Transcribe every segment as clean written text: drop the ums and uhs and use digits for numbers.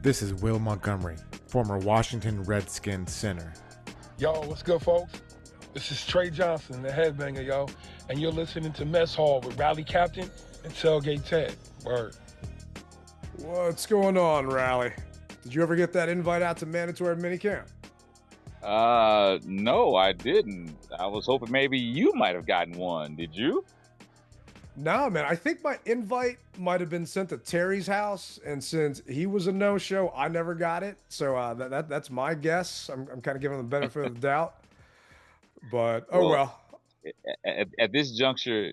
This is Will Montgomery, former Washington Redskins center. Yo, what's good, folks? This is Trey Johnson, the headbanger, yo, and you're listening to Mess Hall with Rally Captain and Tailgate Ted. Word. What's going on, Rally? Did you ever get that invite out to mandatory minicamp? No, I didn't. I was hoping maybe you might have gotten one. Did you? No, man. I think my invite might have been sent to Terry's house, and since he was a no-show, I never got it. So that's my guess. I'm kind of giving him the benefit of the doubt. But well. At this juncture,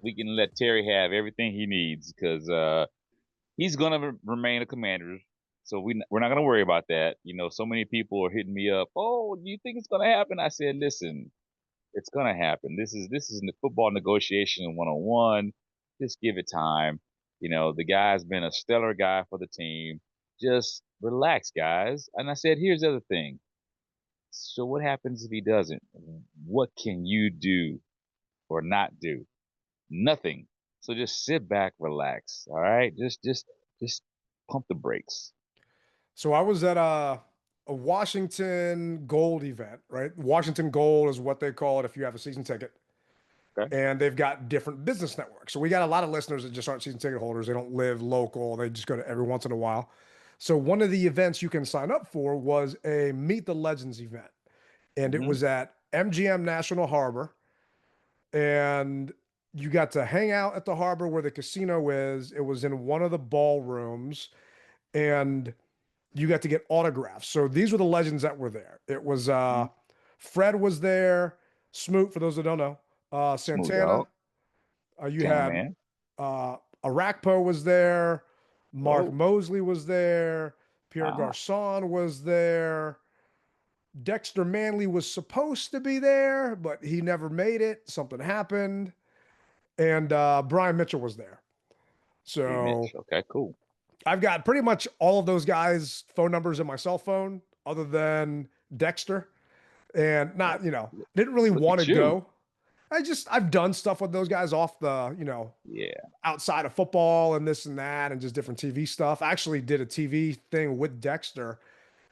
we can let Terry have everything he needs because he's gonna remain a Commander. So we're not gonna worry about that. You know, so many people are hitting me up. Oh, do you think it's gonna happen? I said, listen. It's gonna happen. This is the football negotiation 101. Just give it time. You know, the guy's been a stellar guy for the team. Just relax, guys. And I said, here's the other thing. So what happens if he doesn't? What can you do or not do? Nothing. So just sit back, relax. All right? Just pump the brakes. So I was at a Washington Gold event, right? Washington Gold is what they call it if you have a season ticket. Okay. And they've got different business networks. So we got a lot of listeners that just aren't season ticket holders. They don't live local. They just go to every once in a while. So one of the events you can sign up for was a Meet the Legends event. And it was at MGM National Harbor. And you got to hang out at the harbor where the casino is. It was in one of the ballrooms. And you got to get autographs. So these were the legends that were there. It was Fred was there, Smoot, for those that don't know, Santana. You had Arakpo was there, Mark Mosley was there, Pierre Garçon was there. Dexter Manley was supposed to be there, but he never made it. Something happened. And Brian Mitchell was there. So okay, cool. I've got pretty much all of those guys' phone numbers in my cell phone, other than Dexter. And not, didn't really want to go. I've done stuff with those guys off the, outside of football and this and that and just different TV stuff. I actually did a TV thing with Dexter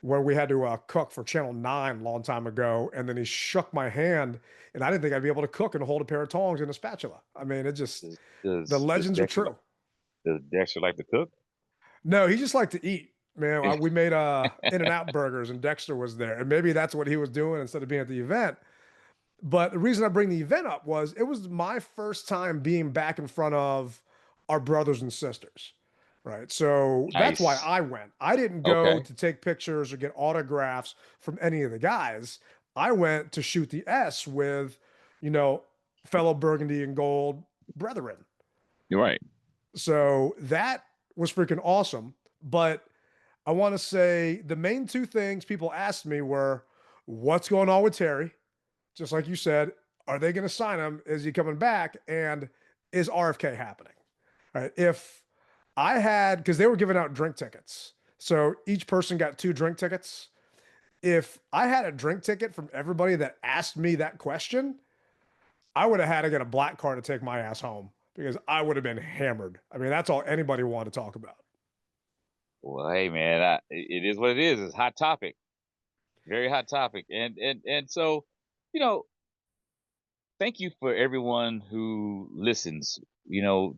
where we had to cook for Channel 9 a long time ago. And then he shook my hand and I didn't think I'd be able to cook and hold a pair of tongs and a spatula. I mean, the legends are true. Does Dexter like to cook? No, he just liked to eat, man. We made In-N-Out burgers and Dexter was there. And maybe that's what he was doing instead of being at the event. But the reason I bring the event up was it was my first time being back in front of our brothers and sisters, right? So that's why I went. I didn't go to take pictures or get autographs from any of the guys. I went to shoot the S with, fellow burgundy and gold brethren. You're right. So that was freaking awesome. But I want to say the main two things people asked me were, what's going on with Terry? Just like you said, are they going to sign him? Is he coming back? And is RFK happening? Right? If I had, because they were giving out drink tickets. So each person got 2 drink tickets. If I had a drink ticket from everybody that asked me that question, I would have had to get a black card to take my ass home. Because I would have been hammered. I mean, that's all anybody wanted to talk about. Well, hey, man, it is what it is. It's a hot topic, very hot topic, and so, thank you for everyone who listens. You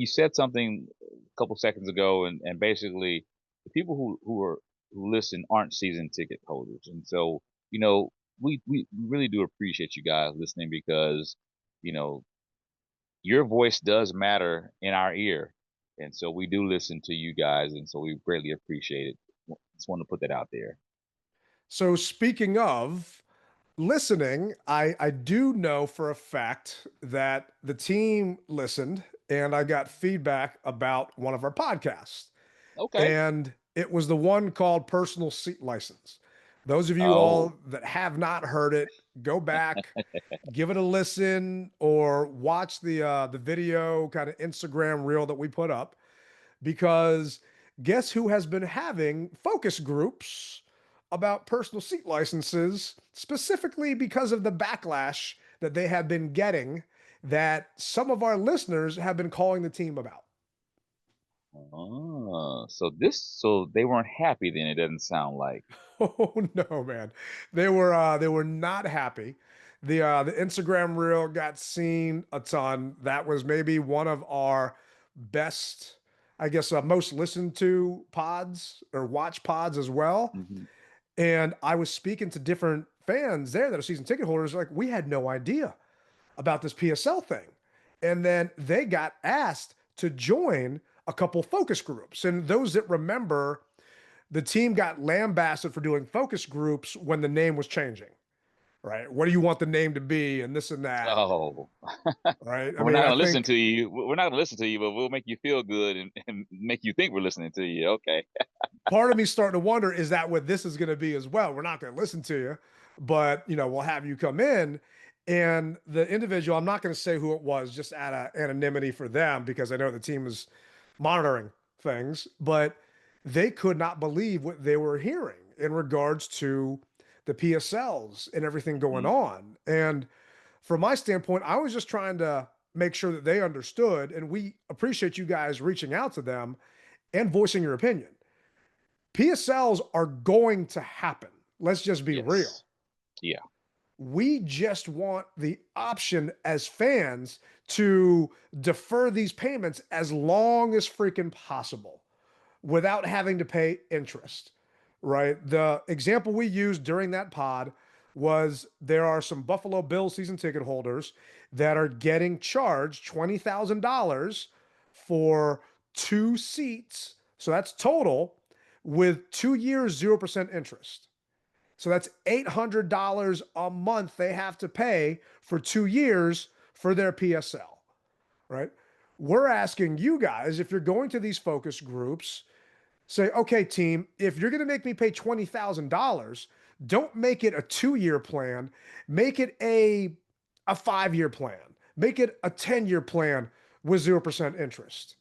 said something a couple seconds ago, and basically, the people who listen aren't season ticket holders, and so we really do appreciate you guys listening because your voice does matter in our ear. And so we do listen to you guys. And so we greatly appreciate it. Just want to put that out there. So speaking of listening, I do know for a fact that the team listened and I got feedback about one of our podcasts. Okay. And it was the one called Personal Seat License. Those of you all that have not heard it, go back, give it a listen, or watch the video kind of Instagram reel that we put up. Because guess who has been having focus groups about personal seat licenses, specifically because of the backlash that they have been getting that some of our listeners have been calling the team about? Oh, so they weren't happy then, it doesn't sound like. Oh no, man. They were not happy. The Instagram reel got seen a ton. That was maybe one of our best, I guess, most listened to pods or watch pods as well. Hmm. And I was speaking to different fans there that are season ticket holders, like, we had no idea about this PSL thing. And then they got asked to join a couple focus groups. And those that remember, the team got lambasted for doing focus groups when the name was changing, right? What do you want the name to be and this and that, Oh, right? I we're mean, not I gonna listen think to you. We're not gonna listen to you, but we'll make you feel good and make you think we're listening to you. Okay. part of me starting to wonder, is that what this is going to be as well? We're not going to listen to you, but we'll have you come in. And the individual, I'm not going to say who it was, just out of anonymity for them, because I know the team is monitoring things, but they could not believe what they were hearing in regards to the PSLs and everything going Hmm. on. And from my standpoint, I was just trying to make sure that they understood, and we appreciate you guys reaching out to them and voicing your opinion. PSLs are going to happen. Let's just be real. Yes. Yeah. We just want the option as fans to defer these payments as long as freaking possible without having to pay interest, right? The example we used during that pod was there are some Buffalo Bills season ticket holders that are getting charged $20,000 for 2 seats. So that's total with 2 years, 0% interest. So that's $800 a month they have to pay for 2 years for their PSL, right? We're asking you guys, if you're going to these focus groups, say, okay, team, if you're going to make me pay $20,000, don't make it a 2 year plan. Make it a 5 year plan. Make it a 10 year plan with 0% interest,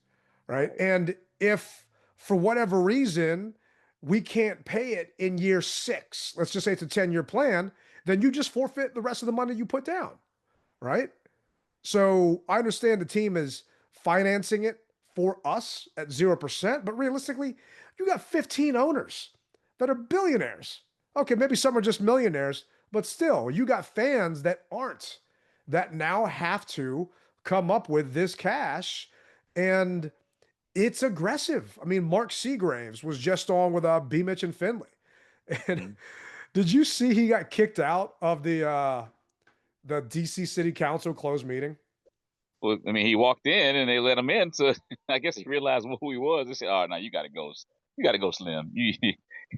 right? Right. And if for whatever reason we can't pay it in year 6, let's just say it's a 10 year plan, then you just forfeit the rest of the money you put down, right? So I understand the team is financing it for us at 0%, but realistically, you got 15 owners that are billionaires. Okay, maybe some are just millionaires, but still, you got fans that aren't, that now have to come up with this cash. And it's aggressive. I mean, Mark Seagraves was just on with B. Mitch and Finley. And Mhm. did you see he got kicked out of the DC City Council closed meeting? Well, I mean, he walked in and they let him in, so I guess he realized who he was. They said, "Oh, no, you gotta go. You gotta go, Slim. You,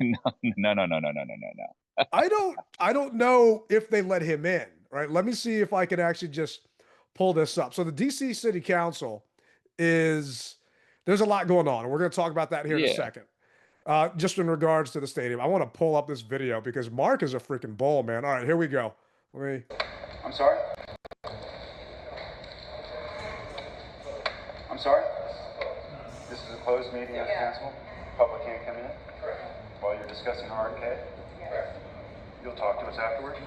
no, no, no, no, no, no, no, no, no." I don't know if they let him in, right? Let me see if I can actually just pull this up. So the DC City Council is there's a lot going on, and we're going to talk about that here in a Yeah. second. Just in regards to the stadium, I want to pull up this video because Mark is a freaking bull, man. All right, here we go. Let me. I'm sorry? I'm sorry? This is a closed meeting of council? Public can't come in? While you're discussing RK? You'll talk to us afterwards?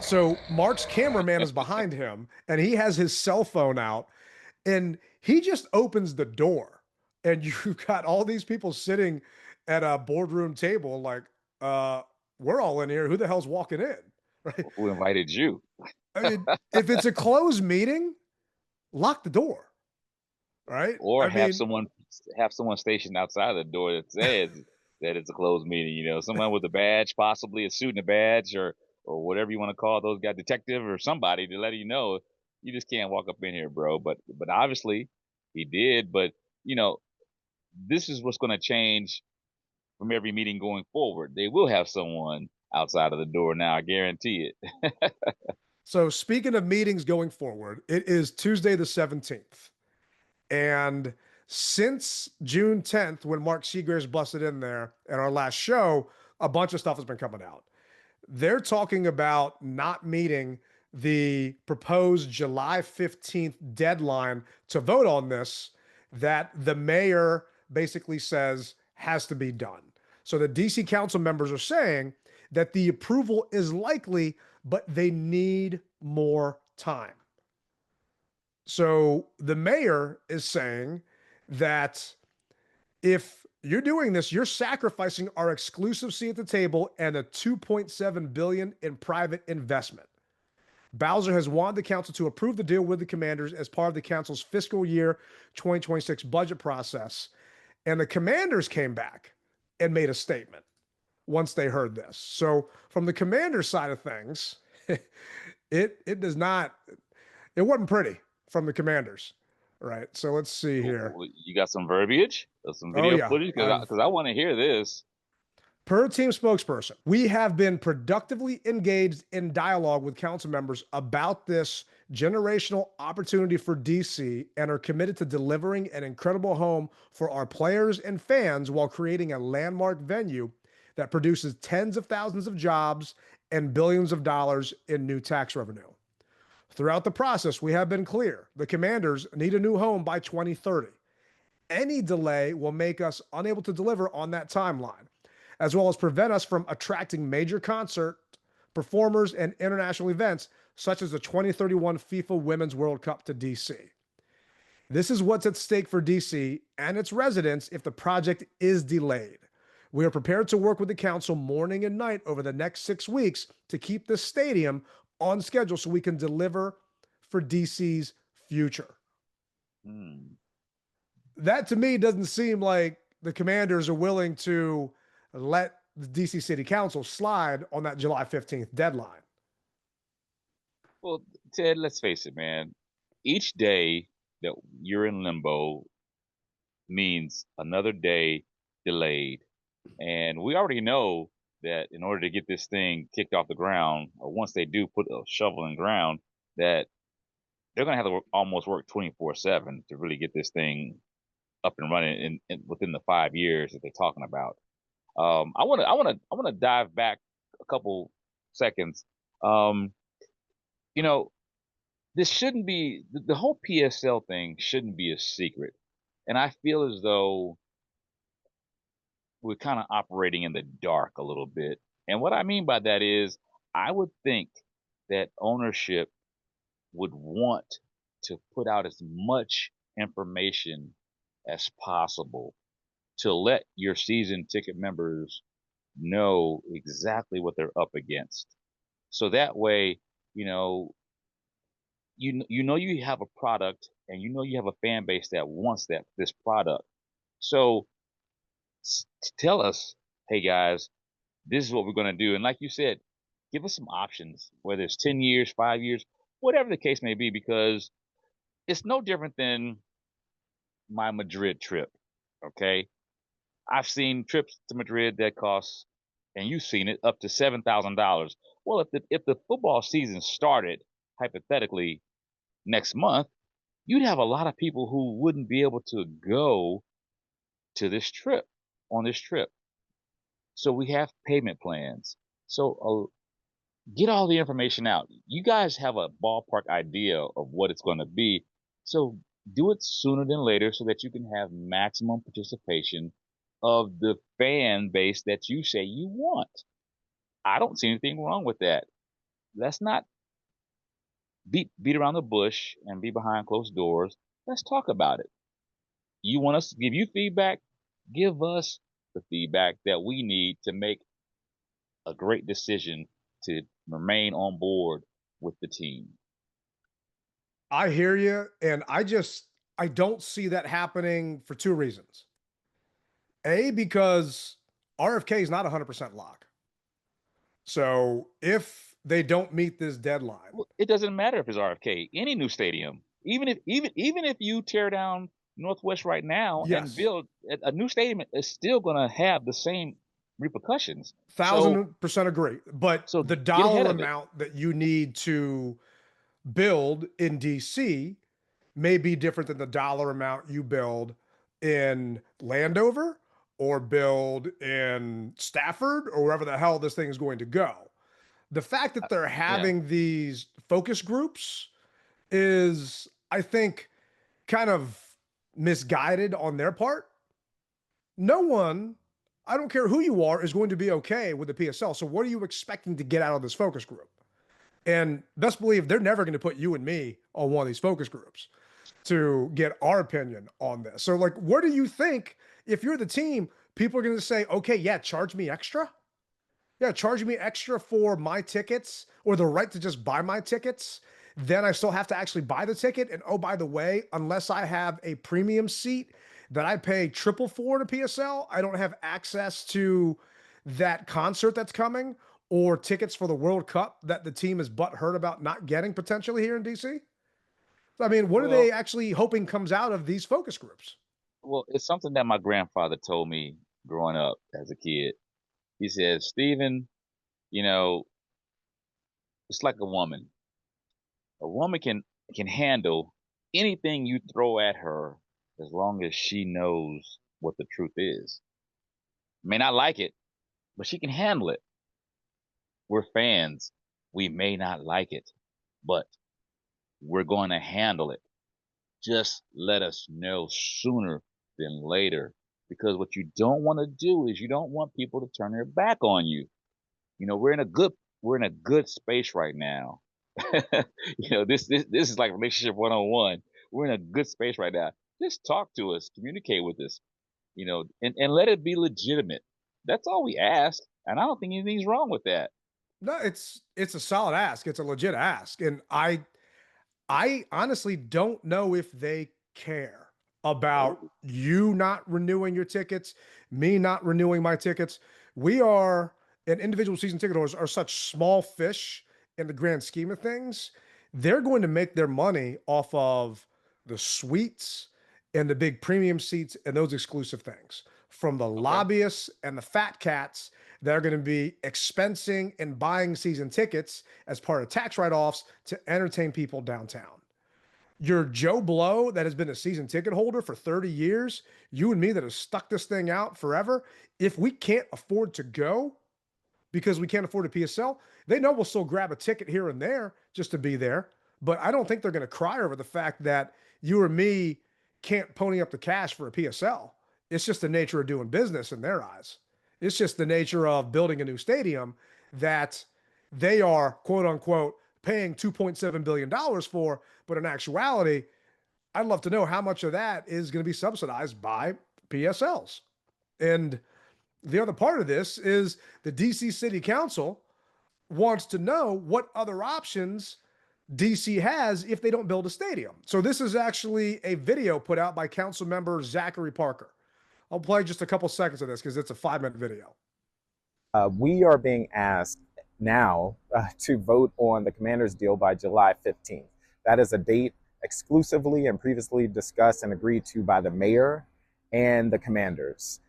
So Mark's cameraman is behind him, and he has his cell phone out, and he just opens the door, and you've got all these people sitting at a boardroom table, like, uh, we're all in here. Who the hell's walking in? Right? Who invited you? I mean, if it's a closed meeting, lock the door, right? Or I mean, have someone stationed outside the door that says that it's a closed meeting. Someone with a badge, possibly a suit and a badge, or whatever you want to call those guys, detective or somebody to let you know you just can't walk up in here, bro. But obviously he did. But you know, this is what's going to change from every meeting going forward. They will have someone outside of the door now. I guarantee it. so speaking of meetings going forward, it is Tuesday the 17th. And since June 10th, when Mark Seagraves busted in there at our last show, a bunch of stuff has been coming out. They're talking about not meeting the proposed July 15th deadline to vote on this, that the mayor basically says has to be done. So the DC council members are saying that the approval is likely, but they need more time. So the mayor is saying that if you're doing this, you're sacrificing our exclusive seat at the table and a 2.7 billion in private investment. Bowser has wanted the council to approve the deal with the Commanders as part of the council's fiscal year 2026 budget process. And the Commanders came back and made a statement once they heard this. So from the Commanders side of things, it does not, it wasn't pretty from the Commanders. Right. So let's see here. You got some verbiage or some Oh video yeah. footage? Because I want to hear this. Per team spokesperson, we have been productively engaged in dialogue with council members about this generational opportunity for DC and are committed to delivering an incredible home for our players and fans while creating a landmark venue that produces tens of thousands of jobs and billions of dollars in new tax revenue. Throughout the process, we have been clear the Commanders need a new home by 2030. Any delay will make us unable to deliver on that timeline, as well as prevent us from attracting major concert performers and international events such as the 2031 FIFA Women's World Cup to DC. This is what's at stake for DC and its residents if the project is delayed. We are prepared to work with the council morning and night over the next 6 weeks to keep this stadium on schedule so we can deliver for DC's future. That to me doesn't seem like the Commanders are willing to let the DC City Council slide on that July 15th deadline. Well, Ted, let's face it, man. Each day that you're in limbo means another day delayed. And we already know that in order to get this thing kicked off the ground, or once they do put a shovel in the ground, that they're going to have to almost work 24/7 to really get this thing up and running within the 5 years that they're talking about. I want to dive back a couple seconds. This shouldn't be the whole PSL thing shouldn't be a secret, and I feel as though we're kind of operating in the dark a little bit. And what I mean by that is, I would think that ownership would want to put out as much information as possible to let your season ticket members know exactly what they're up against. So that way, you have a product and you have a fan base that wants this product. So tell us, hey guys, this is what we're going to do. And like you said, give us some options, whether it's 10 years, 5 years, whatever the case may be, because it's no different than my Madrid trip. Okay. I've seen trips to Madrid that cost, and you've seen it, up to $7,000. Well, if the football season started hypothetically next month, you'd have a lot of people who wouldn't be able to go to this trip on this trip. So we have payment plans. So get all the information out. You guys have a ballpark idea of what it's going to be. So do it sooner than later so that you can have maximum participation of the fan base that you say you want. I don't see anything wrong with that. Let's not beat around the bush and be behind closed doors. Let's talk about it. You want us to give you feedback? Give us the feedback that we need to make a great decision to remain on board with the team. I hear you. And I don't see that happening for two reasons. A, because RFK is not 100% lock. So if they don't meet this deadline, well, it doesn't matter if it's RFK. Any new stadium, even if you tear down Northwest right now and build a new stadium, is still going to have the same repercussions. 1,000% agree. But the dollar amount that you need to build in DC may be different than the dollar amount you build in Landover or build in Stafford or wherever the hell this thing is going to go. The fact that they're having these focus groups is, I think, kind of misguided on their part. No one, I don't care who you are, is going to be okay with the PSL. So what are you expecting to get out of this focus group? And best believe they're never going to put you and me on one of these focus groups to get our opinion on this. So, like, what do you think if you're the team? People are going to say, okay, yeah, charge me extra. Yeah, charge me extra for my tickets or the right to just buy my tickets. Then I still have to actually buy the ticket. And oh, by the way, unless I have a premium seat that I pay triple for in a PSL, I don't have access to that concert that's coming or tickets for the World Cup that the team is butthurt about not getting potentially here in DC. I mean, what are Well, they actually hoping comes out of these focus groups? well, it's something that my grandfather told me growing up as a kid. He said, Stephen, you know, it's like a woman. A woman can handle anything you throw at her as long as she knows what the truth is. May not like it, but she can handle it. We're fans. We may not like it, but we're going to handle it. Just let us know sooner than later. Because what you don't want to do is you don't want people to turn their back on you. You know, we're in a good space right now. This is like relationship 101. We're in a good space right now. Just talk to us, communicate with us, and let it be legitimate. That's all we ask. And I don't think anything's wrong with that. No, it's a solid ask. It's a legit ask. And I honestly don't know if they care about Oh, you not renewing your tickets, me not renewing my tickets. We are, and individual season ticket holders are such small fish in the grand scheme of things. They're going to make their money off of the suites and the big premium seats and those exclusive things from the okay. lobbyists and the fat cats that are going to be expensing and buying season tickets as part of tax write-offs to entertain people downtown. Your Joe Blow that has been a season ticket holder for 30 years, you and me that have stuck this thing out forever, if we can't afford to go because we can't afford a PSL, they know we'll still grab a ticket here and there just to be there. But I don't think they're going to cry over the fact that you or me can't pony up the cash for a PSL. It's just the nature of doing business in their eyes. It's just the nature of building a new stadium that they are, quote unquote, paying $2.7 billion for. But in actuality, I'd love to know how much of that is going to be subsidized by PSLs. And the other part of this is the DC City Council wants to know what other options DC has if they don't build a stadium. So this is actually a video put out by council member Zachary Parker. I'll play just a couple seconds of this because it's a 5-minute video. We are being asked now to vote on the Commanders deal by July 15th. That is a date exclusively and previously discussed and agreed to by the mayor and the Commanders.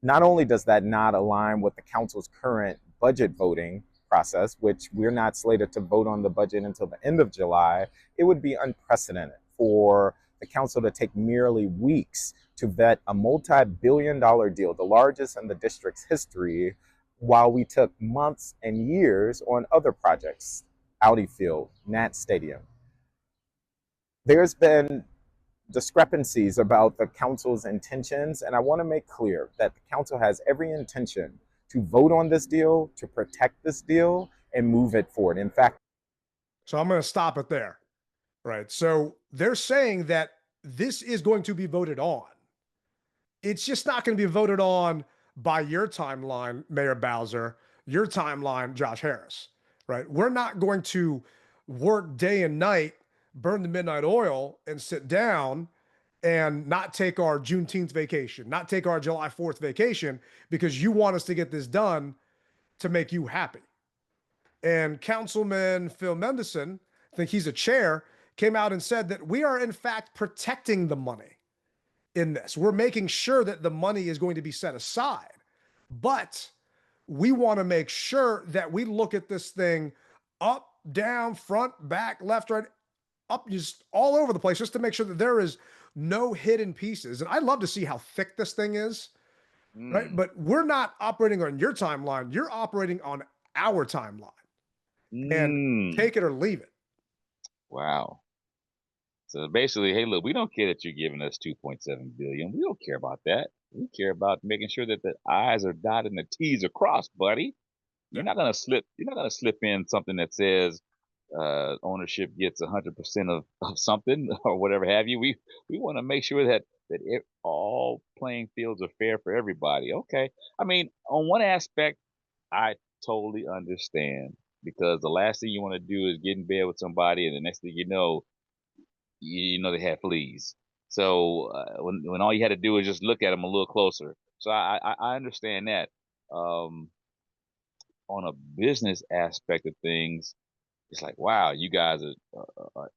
Not only does that not align with the council's current budget voting process, which we're not slated to vote on the budget until the end of July, it would be unprecedented for the council to take merely weeks to vet a multi-billion-dollar deal, the largest in the district's history, while we took months and years on other projects, Audi Field, Nat Stadium. There's been discrepancies about the council's intentions, and I want to make clear that the council has every intention to vote on this deal, to protect this deal, and move it forward. In fact, so I'm going to stop it there. Right. So they're saying that this is going to be voted on. It's just not going to be voted on by your timeline, Mayor Bowser, your timeline, Josh Harris. Right. We're not going to work day and night, burn the midnight oil, and sit down and not take our Juneteenth vacation, not take our July 4th vacation because you want us to get this done to make you happy. And Councilman Phil Mendelssohn, I think he's a chair, came out and said that we are in fact protecting the money in this. We're making sure that the money is going to be set aside, but we want to make sure that we look at this thing up, down, front, back, left, right, up, just all over the place, just to make sure that there is no hidden pieces. And I'd love to see how thick this thing is, right? But we're not operating on your timeline. You're operating on our timeline, and take it or leave it. Wow. So basically, hey, look, we don't care that you're giving us 2.7 billion. We don't care about that. We care about making sure that the I's are dotted and the T's are crossed, buddy. Yeah. You're not gonna slip in something that says ownership gets 100% of something or whatever have you. We want to make sure that all playing fields are fair for everybody. Okay, I mean, on one aspect, I totally understand because the last thing you want to do is get in bed with somebody, and the next thing you know they have fleas. So when all you had to do is just look at them a little closer. So I understand that. Um, on a business aspect of things, it's like, wow, you guys are,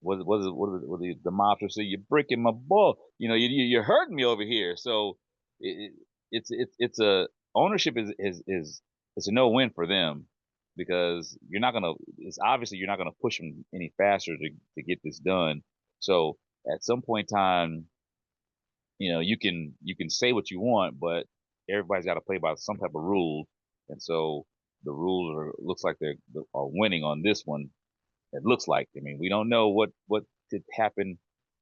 what the mobster say? You're breaking my ball. You know, you're hurting me over here. So it's a ownership is it's a no win for them because it's obviously you're not gonna push them any faster to get this done. So at some point in time, you can say what you want, but everybody's got to play by some type of rules. And so the rules looks like are winning on this one. It looks like. I mean, we don't know what could happen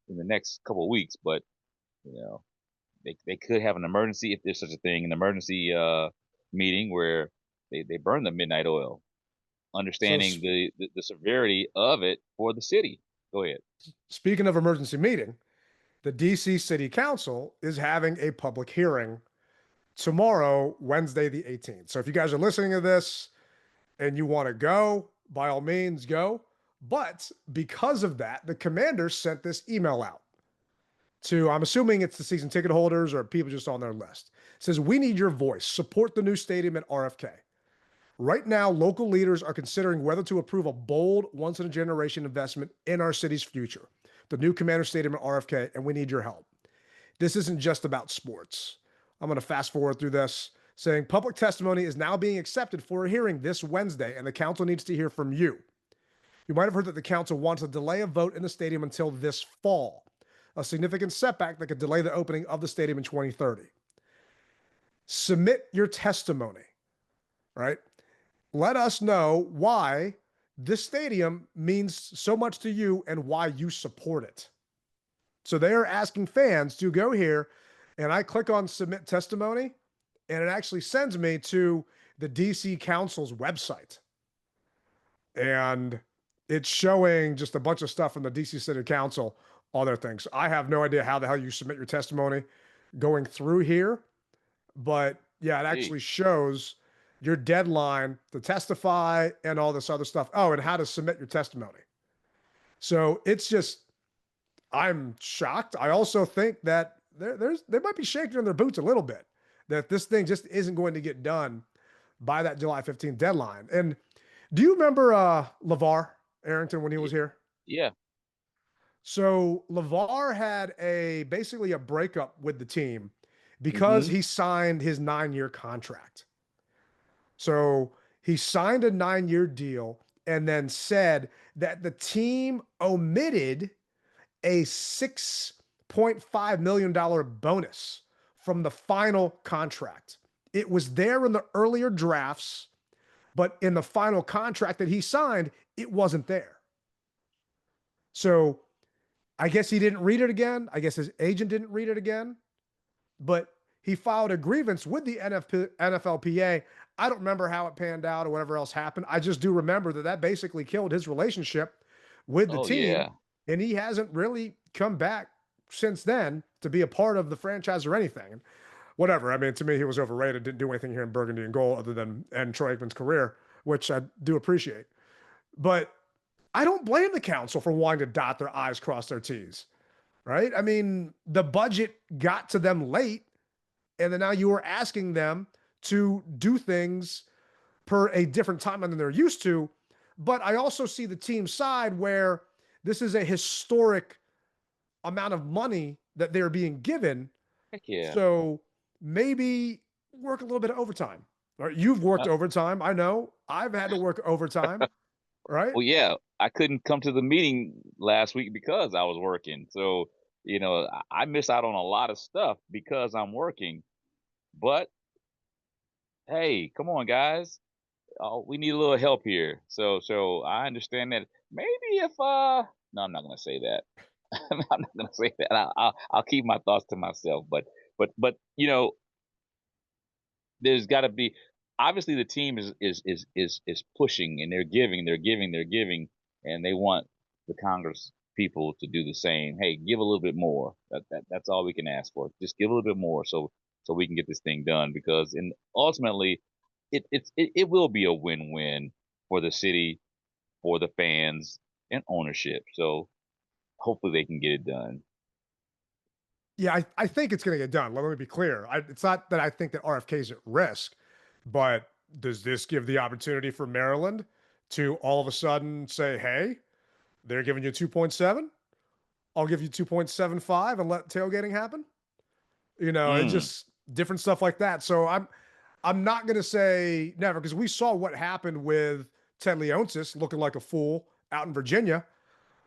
in the next couple of weeks, but you know, they could have an emergency if there's such a thing, an emergency meeting where they burn the midnight oil, So understanding the severity of it for the city. Go ahead. speaking of emergency meeting, the DC City Council is having a public hearing tomorrow, Wednesday, the 18th. So if you guys are listening to this and you want to go, by all means, go. But because of that, the Commanders sent this email out to, I'm assuming it's the season ticket holders or people just on their list. It says, we need your voice. Support the new stadium at RFK. Right now, local leaders are considering whether to approve a bold, once in a generation investment in our city's future, the new Commander Stadium at RFK, and we need your help. This isn't just about sports. I'm going to fast forward through this, saying public testimony is now being accepted for a hearing this Wednesday, and the council needs to hear from you. You might have heard that the council wants to delay a vote in the stadium until this fall, a significant setback that could delay the opening of the stadium in 2030. Submit your testimony, right? Let us know why this stadium means so much to you and why you support it. So they are asking fans to go here, and I click on submit testimony, and it actually sends me to the DC Council's website. And it's showing just a bunch of stuff from the DC City Council, all their things. I have no idea how the hell you submit your testimony going through here, but yeah, it actually shows your deadline to testify and all this other stuff. Oh, and how to submit your testimony. So it's just, I'm shocked. I also think that they might be shaking in their boots a little bit that this thing just isn't going to get done by that July 15th deadline. And do you remember LeVar Arrington when he was here? Yeah. So LeVar had basically a breakup with the team because he signed his 9-year contract. So he signed a 9-year deal and then said that the team omitted a $6.5 million bonus from the final contract. It was there in the earlier drafts, but in the final contract that he signed, it wasn't there. So I guess he didn't read it again. I guess his agent didn't read it again, but he filed a grievance with the NFLPA. I don't remember how it panned out or whatever else happened. I just do remember that basically killed his relationship with the team. Yeah. And he hasn't really come back since then to be a part of the franchise or anything. Whatever. I mean, to me, he was overrated. Didn't do anything here in Burgundy and gold other than end Troy Aikman's career, which I do appreciate. But I don't blame the council for wanting to dot their I's, cross their T's, right? I mean, the budget got to them late, and then now you are asking them to do things per a different timeline than they're used to. But I also see the team side where this is a historic amount of money that they're being given. Heck yeah. So maybe work a little bit of overtime. Right? You've worked overtime. I know. I've had to work overtime. Right? Well, yeah, I couldn't come to the meeting last week because I was working. So, I miss out on a lot of stuff because I'm working. But hey, come on, guys. We need a little help here. So I understand that maybe if no, I'm not gonna say that. I'm not gonna say that. I'll keep my thoughts to myself. But there's got to be, obviously the team is pushing and they're giving. and they want the Congress people to do the same. Hey, give a little bit more. That's all we can ask for. Just give a little bit more so we can get this thing done, because ultimately it will be a win-win for the city, for the fans, and ownership. So hopefully they can get it done. Yeah, I think it's going to get done. Let me be clear. It's not that I think that RFK is at risk, but does this give the opportunity for Maryland to all of a sudden say, hey, they're giving you 2.7? I'll give you 2.75 and let tailgating happen? It's just different stuff like that. So I'm not going to say never, because we saw what happened with Ted Leonsis looking like a fool out in Virginia,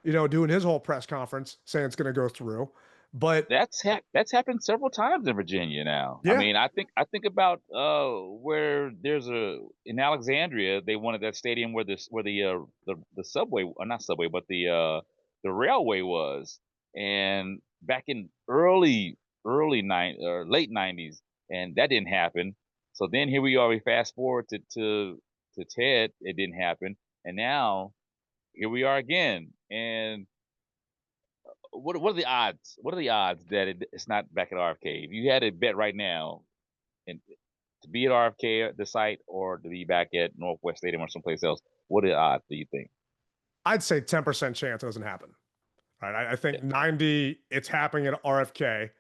doing his whole press conference saying it's going to go through. But That's happened several times in Virginia now. I yeah, mean, I think about where there's in Alexandria, they wanted that stadium where the subway, or not subway, but the railway was, and back in late 90s, and that didn't happen. So then here we are, we fast forward to Ted, it didn't happen, and now here we are again. And what are the odds? What are the odds that it's not back at RFK? If you had to bet right now, and to be at RFK, the site, or to be back at Northwest Stadium or someplace else, what are the odds do you think? I'd say 10% chance it doesn't happen. Right. I Yeah. think 90, it's happening at RFK,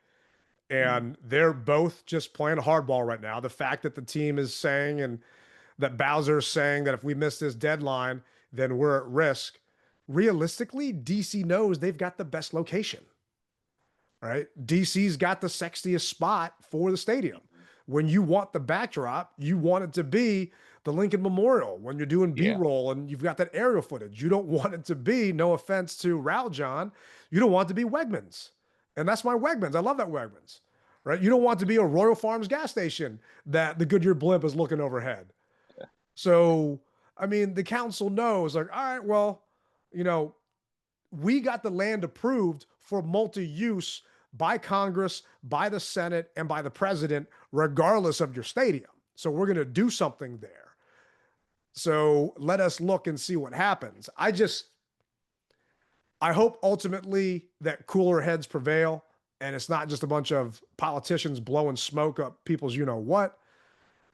Mm. and they're both just playing hardball right now. The fact that the team is saying, and that Bowser's saying that if we miss this deadline, then we're at risk. Realistically, DC knows they've got the best location. Right? DC's got the sexiest spot for the stadium. When you want the backdrop, you want it to be the Lincoln Memorial. When you're doing Yeah. B-roll and you've got that aerial footage, you don't want it to be, no offense to Raul John, you don't want it to be Wegmans. And that's my Wegmans. I love that Wegmans. Right? You don't want it to be a Royal Farms gas station that the Goodyear blimp is looking overhead. So, I mean, the council knows, like, all right, well, we got the land approved for multi-use by Congress, by the Senate, and by the president, regardless of your stadium. So we're going to do something there. So let us look and see what happens. I hope ultimately that cooler heads prevail, and it's not just a bunch of politicians blowing smoke up people's what.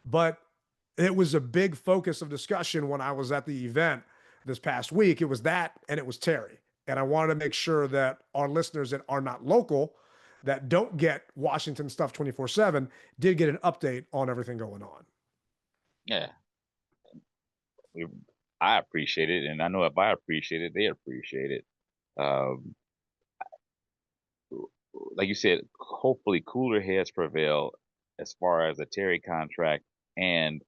But it was a big focus of discussion when I was at the event this past week. It was that, and it was Terry. And I wanted to make sure that our listeners that are not local, that don't get Washington stuff 24/7, did get an update on everything going on. Yeah. I appreciate it, and I know if I appreciate it, they appreciate it. Um, like you said, hopefully cooler heads prevail as far as the Terry contract and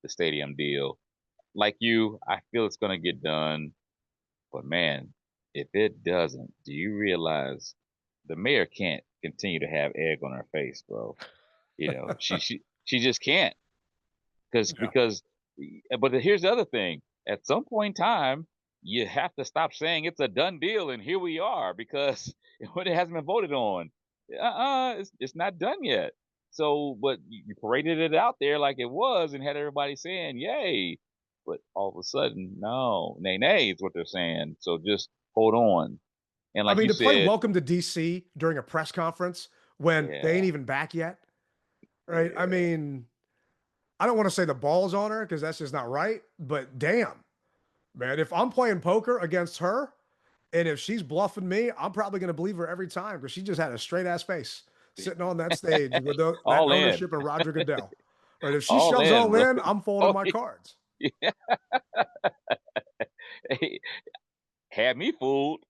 the stadium deal. Like you, I feel it's going to get done, but man, if it doesn't, do you realize the mayor can't continue to have egg on her face, bro? She just can't, Yeah. because. But here's the other thing: at some point in time, you have to stop saying it's a done deal, and here we are, because when it hasn't been voted on, it's not done yet. So, but you paraded it out there like it was, and had everybody saying yay, but all of a sudden, no, nay, nay is what they're saying. So just hold on. And I like mean, you to play said, Welcome to DC during a press conference when they yeah, ain't even back yet, right? I yeah. mean, I don't want to say the ball's on her because that's just not right, but damn, man, if I'm playing poker against her, and if she's bluffing me, I'm probably going to believe her every time because she just had a straight ass face sitting on that stage with that All in, ownership and Roger Goodell. Right? If she all shoves in, all bro. in, I'm folding Oh, my cards. yeah. Had me fooled.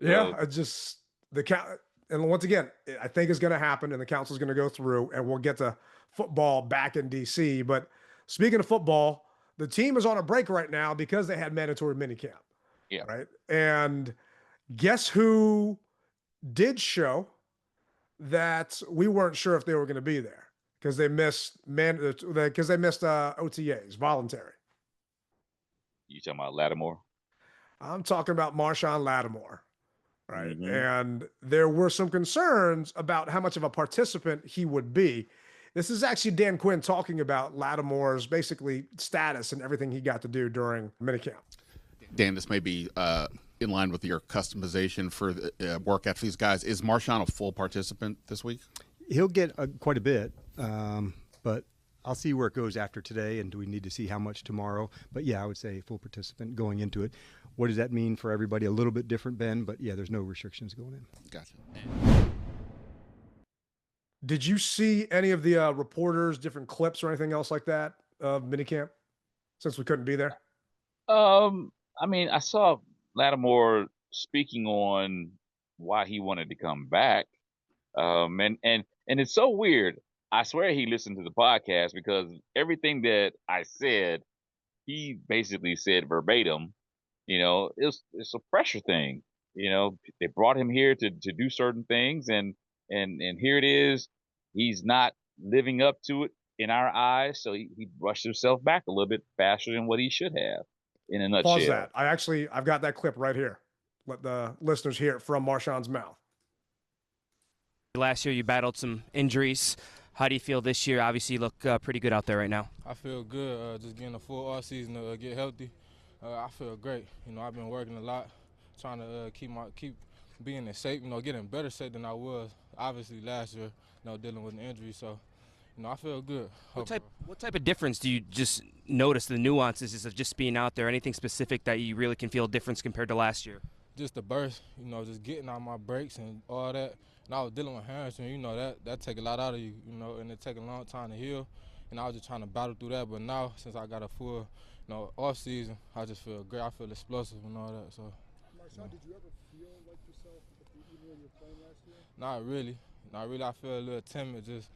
Yeah, So I just the count, and once again, I think it's going to happen, and the council's going to go through, and we'll get to football back in DC. But speaking of football, the team is on a break right now because they had mandatory minicamp, yeah, right? And guess who did show that we weren't sure if they were going to be there because they missed OTAs, voluntary. you talking about Lattimore? I'm talking about Marshawn Lattimore, right? Hmm. And there were some concerns about how much of a participant he would be. This is actually Dan Quinn talking about Lattimore's basically status and everything he got to do during minicamp. Dan, this may be in line with your customization for the workout for these guys. Is Marshawn a full participant this week? He'll get quite a bit, but I'll see where it goes after today, and do we need to see how much tomorrow? But yeah, I would say full participant going into it. What does that mean for everybody? A little bit different, Ben, but yeah, there's no restrictions going in. Gotcha. Did you see any of the reporters, different clips or anything else like that of minicamp since we couldn't be there? I mean, I saw Lattimore speaking on why he wanted to come back. And it's so weird. I swear he listened to the podcast because everything that I said, he basically said verbatim. It's a pressure thing. They brought him here to do certain things, and here it is. He's not living up to it in our eyes, so he brushed himself back a little bit faster than what he should have. In a nutshell. Pause that. I've got that clip right here. Let the listeners hear it from Marshawn's mouth. Last year you battled some injuries. How do you feel this year? Obviously you look pretty good out there right now. I feel good. Just getting a full off season to get healthy. I feel great. I've been working a lot, trying to keep being in shape. Getting better shape than I was obviously last year. Dealing with an injury. So, I feel good. What type of difference do you just notice, the nuances of just being out there? Anything specific that you really can feel a difference compared to last year? Just the burst, just getting out my breaks and all that. And I was dealing with hamstring, that take a lot out of you, and it take a long time to heal. And I was just trying to battle through that. But now, since I got a full, off season, I just feel great. I feel explosive and all that. So. Marshawn, did you ever feel like yourself even when you were playing last year? Not really. I feel a little timid, just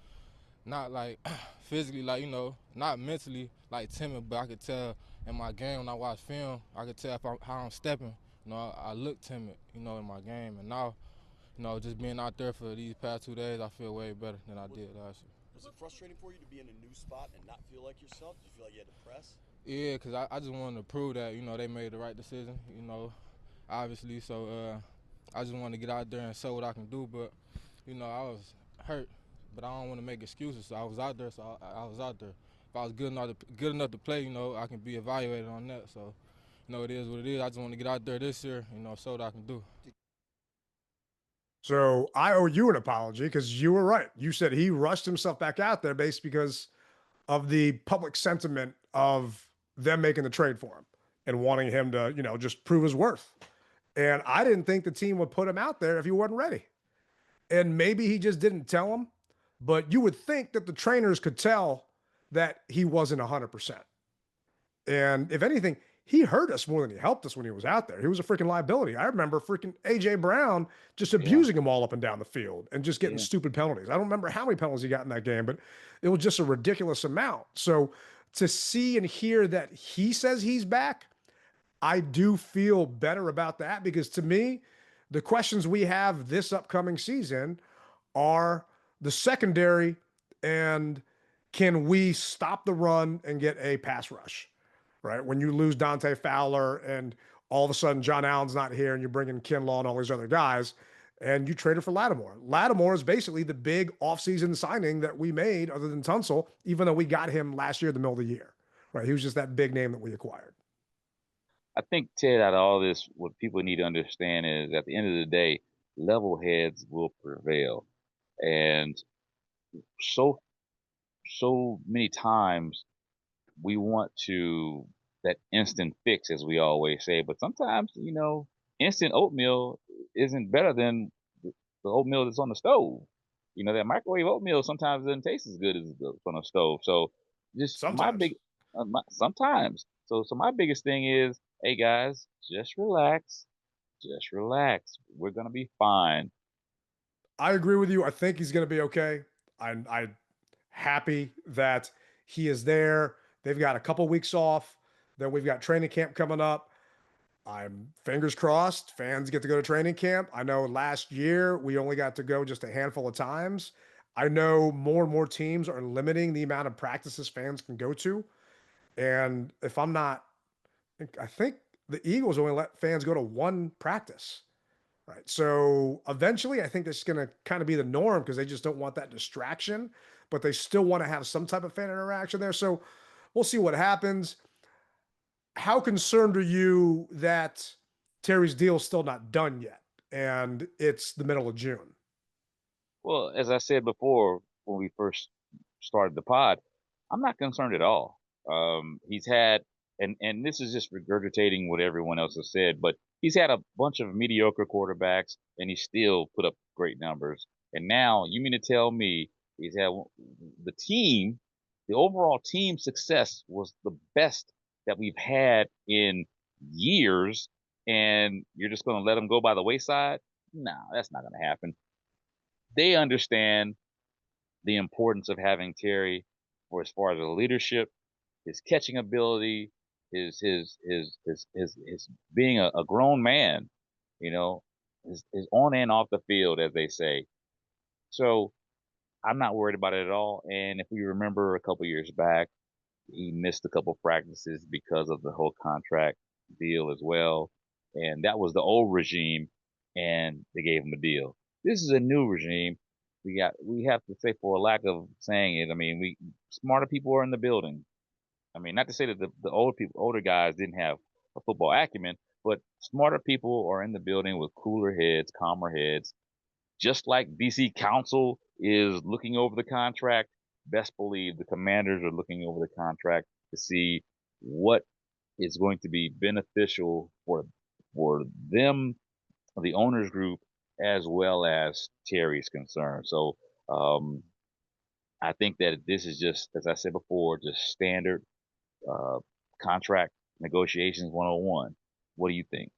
not like physically, not mentally like timid, but I could tell in my game when I watch film, I could tell how I'm stepping. I look timid, in my game, and now, just being out there for these past 2 days, I feel way better than I did last year. Was it frustrating for you to be in a new spot and not feel like yourself? Did you feel like you had to press? Yeah, because I just wanted to prove that, they made the right decision, obviously. So I just wanted to get out there and show what I can do, but, I was hurt. But I don't want to make excuses. So I was out there, so I was out there. If I was good enough to play, I can be evaluated on that. So, it is what it is. I just want to get out there this year, show what I can do. So I owe you an apology because you were right. You said he rushed himself back out there based because of the public sentiment of them making the trade for him and wanting him to, just prove his worth. And I didn't think the team would put him out there if he wasn't ready. And maybe he just didn't tell him. But you would think that the trainers could tell that he wasn't 100%. And if anything, he hurt us more than he helped us when he was out there. He was a freaking liability. I remember freaking A.J. Brown just abusing him all up and down the field and just getting stupid penalties. I don't remember how many penalties he got in that game, but it was just a ridiculous amount. So to see and hear that he says he's back, I do feel better about that because to me, the questions we have this upcoming season are the secondary and can we stop the run and get a pass rush, right? When you lose Dante Fowler and all of a sudden John Allen's not here and you bring in Kinlaw and all these other guys and you traded for Lattimore. Lattimore is basically the big offseason signing that we made other than Tunsil, even though we got him last year in the middle of the year, right? He was just that big name that we acquired. I think, Ted, out of all this, what people need to understand is at the end of the day, level heads will prevail. And so many times we want that instant fix, as we always say, but sometimes, instant oatmeal isn't better than the oatmeal that's on the stove. That microwave oatmeal sometimes doesn't taste as good as on the stove. So just sometimes. Sometimes. So my biggest thing is, hey guys, just relax. Just relax. We're going to be fine. I agree with you. I think he's going to be okay. I'm happy that he is there. They've got a couple weeks off. Then we've got training camp coming up. I'm fingers crossed fans get to go to training camp. I know last year we only got to go just a handful of times. I know more and more teams are limiting the amount of practices fans can go to. And if I'm not, I think the Eagles only let fans go to one practice. Right. So eventually I think this is going to kind of be the norm because they just don't want that distraction, but they still want to have some type of fan interaction there. So we'll see what happens. how concerned are you that Terry's deal is still not done yet, and it's the middle of June? Well, as I said before, when we first started the pod, I'm not concerned at all. He's had, and this is just regurgitating what everyone else has said, but he's had a bunch of mediocre quarterbacks, and he still put up great numbers. And now, you mean to tell me he's had the team, the overall team success was the best that we've had in years, and you're just going to let him go by the wayside? No, that's not going to happen. They understand the importance of having Terry for as far as the leadership, his catching ability, his being a grown man, you know, his on and off the field, as they say. So I'm not worried about it at all. And if we remember a couple years back, he missed a couple practices because of the whole contract deal as well. And that was the old regime, and they gave him a deal. This is a new regime. We have to say, for a lack of saying it, I mean, smarter people are in the building. I mean, not to say that the older guys didn't have a football acumen, but smarter people are in the building with cooler heads, calmer heads. Just like DC Council is looking over the contract, best believe the Commanders are looking over the contract to see what is going to be beneficial for them, the owners group, as well as Terry's concerned. So I think that this is just, as I said before, just standard uh, contract negotiations 101. What do you think?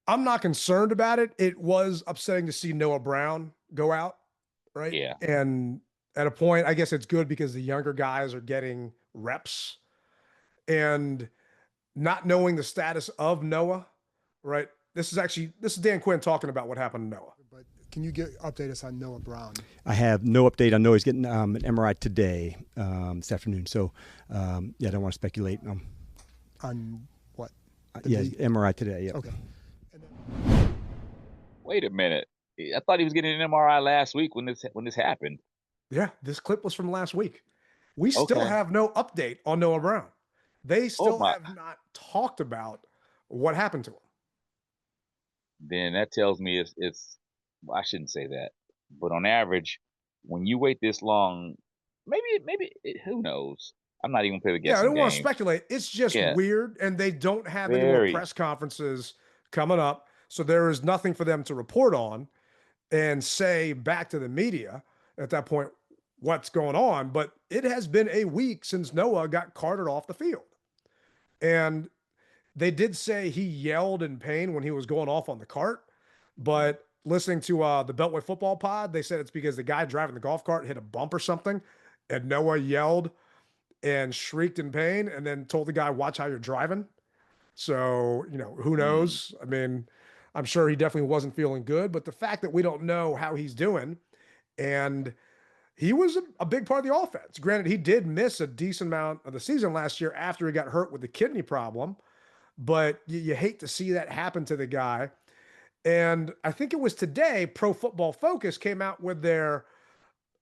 I'm not concerned about it. It was upsetting to see Noah Brown go out, right? Yeah. And at a point, I guess it's good because the younger guys are getting reps, and not knowing the status of Noah, right? This is Dan Quinn talking about what happened to Noah. But can you update us on Noah Brown? I have no update. I know he's getting an MRI today, this afternoon. So, yeah, I don't want to speculate. On what? Yeah, MRI today. Yeah. Okay. Wait a minute. I thought he was getting an MRI last week when this happened. Yeah, this clip was from last week. We still Okay. have no update on Noah Brown. They still my. have not talked about what happened to him. Then that tells me it's well, I shouldn't say that, but on average, when you wait this long, who knows? I'm not even playing the Yeah, I guessing don't want to game. speculate. It's just Yeah. weird, and they don't have any more Very. press conferences coming up, so there is nothing for them to report on and say back to the media at that point what's going on. But it has been a week since Noah got carted off the field, and they did say he yelled in pain when he was going off on the cart, but listening to the Beltway football pod, they said it's because the guy driving the golf cart hit a bump or something, and Noah yelled and shrieked in pain and then told the guy, watch how you're driving. So, who knows? I mean, I'm sure he definitely wasn't feeling good, but the fact that we don't know how he's doing, and he was a big part of the offense. Granted, he did miss a decent amount of the season last year after he got hurt with the kidney problem, but you hate to see that happen to the guy. And I think it was today, Pro Football Focus came out with their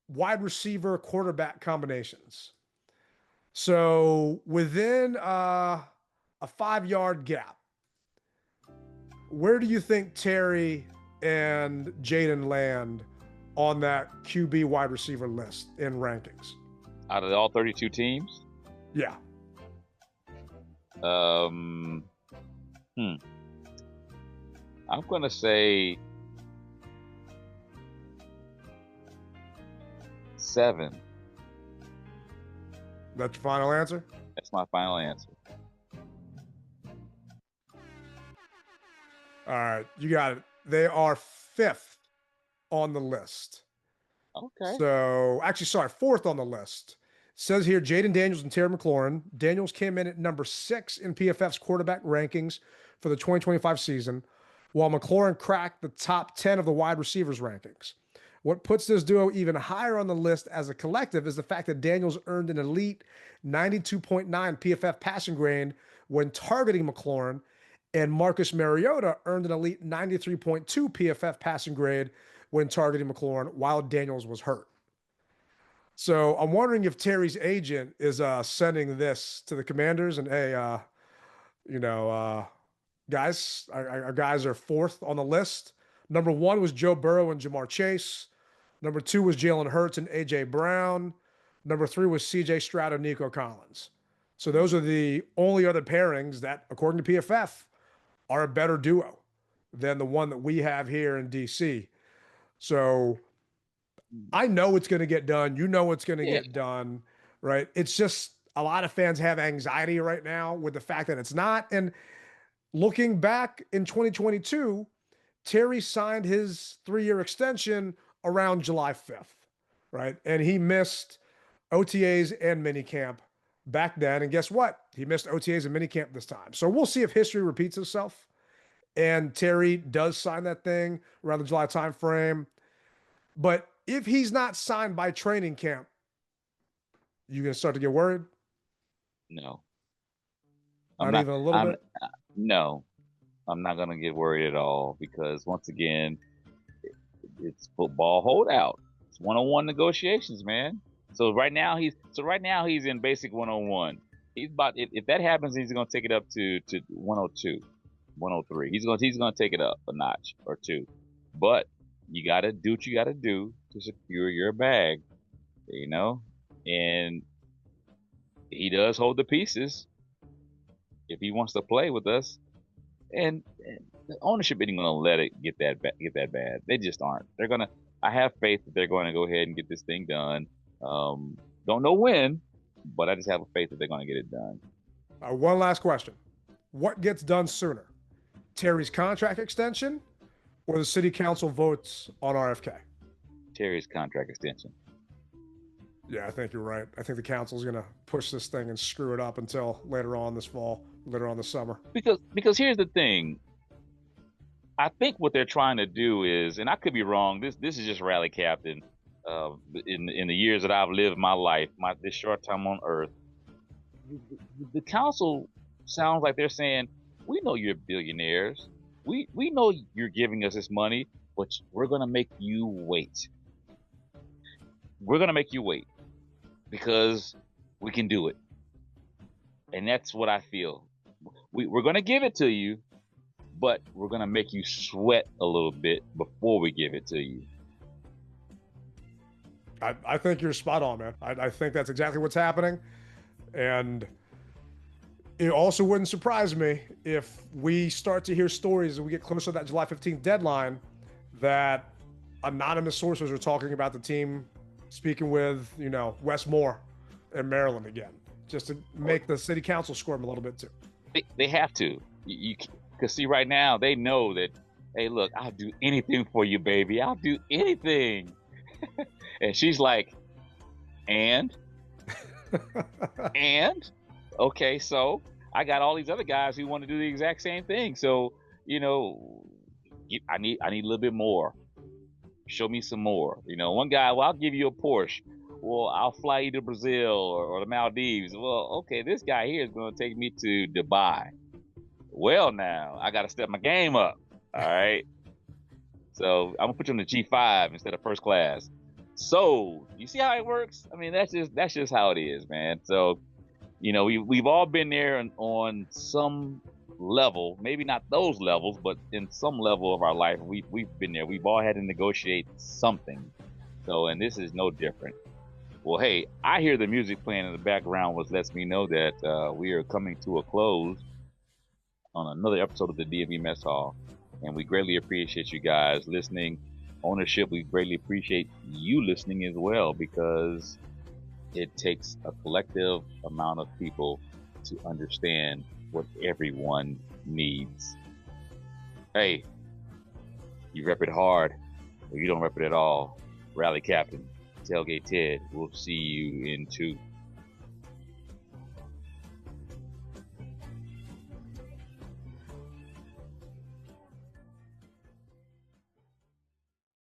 wide receiver quarterback combinations. So within a 5-yard gap, where do you think Terry and Jaden land on that QB wide receiver list in rankings? Out of all 32 teams? Yeah. I'm gonna say 7. That's your final answer? That's my final answer. All right, you got it. They are 5th on the list. Okay. So, actually, sorry, 4th on the list. Says here, Jaden Daniels and Terry McLaurin. Daniels came in at number 6 in PFF's quarterback rankings for the 2025 season, while McLaurin cracked the top 10 of the wide receivers rankings. What puts this duo even higher on the list as a collective is the fact that Daniels earned an elite 92.9 PFF passing grade when targeting McLaurin, and Marcus Mariota earned an elite 93.2 PFF passing grade when targeting McLaurin while Daniels was hurt. So I'm wondering if Terry's agent is sending this to the Commanders and, hey, you know, guys, our guys are fourth on the list. Number one was Joe Burrow and Jamar Chase. Number two was Jalen Hurts and A.J. Brown. Number three was C.J. Stroud and Nico Collins. So those are the only other pairings that, according to PFF, are a better duo than the one that we have here in D.C. So I know it's going to get done. You know it's going to get done, right? It's just a lot of fans have anxiety right now with the fact that it's not. And looking back in 2022, Terry signed his 3-year extension around July 5th, right? And he missed OTAs and minicamp back then. And guess what? He missed OTAs and minicamp this time. So we'll see if history repeats itself. And Terry does sign that thing around the July timeframe. But if he's not signed by training camp, you gonna start to get worried? No. Not even a little bit? No, I'm not gonna get worried at all because once again, it's football holdout. It's one-on-one negotiations, man. So right now he's in basic 101. He's about if that happens, he's gonna take it up to 102, 103. He's gonna take it up a notch or two. But you gotta do what you gotta do to secure your bag, you know. And he does hold the pieces if he wants to play with us. And the ownership isn't gonna let it get that bad. They just aren't. They're gonna. I have faith that they're going to go ahead and get this thing done. Don't know when, but I just have a faith that they're going to get it done. One last question: what gets done sooner, Terry's contract extension, or the city council votes on RFK? Terry's contract extension. Yeah, I think you're right. I think the council's going to push this thing and screw it up until later on this fall, later on this summer. Because here's the thing. I think what they're trying to do is, and I could be wrong. This is just rally captain. In the years that I've lived my life, this short time on Earth, the council sounds like they're saying, "We know you're billionaires. We know you're giving us this money, but we're gonna make you wait. We're gonna make you wait because we can do it." And that's what I feel. We're gonna give it to you, but we're gonna make you sweat a little bit before we give it to you. I think you're spot on, man. I think that's exactly what's happening. And it also wouldn't surprise me if we start to hear stories as we get closer to that July 15th deadline that anonymous sources are talking about the team speaking with, Wes Moore in Maryland again, just to make the city council squirm a little bit too. They have to. Because see, right now, they know that, hey, look, I'll do anything for you, baby. I'll do anything. And she's like, and? Okay, so I got all these other guys who want to do the exact same thing. So, I need a little bit more. Show me some more. One guy, well, I'll give you a Porsche. Well, I'll fly you to Brazil or the Maldives. Well, okay, this guy here is going to take me to Dubai. Well, now I got to step my game up. All right. So I'm gonna put you on the G5 instead of first class. So you see how it works? I mean, that's just how it is, man. So, we've all been there on some level, maybe not those levels, but in some level of our life, we've been there. We've all had to negotiate something. So, and this is no different. Well, hey, I hear the music playing in the background, which lets me know that we are coming to a close on another episode of the DMV Mess Hall. And we greatly appreciate you guys listening. Ownership, we greatly appreciate you listening as well, because it takes a collective amount of people to understand what everyone needs. Hey, you rep it hard, or you don't rep it at all. Rally Captain, Tailgate Ted, we'll see you in 2.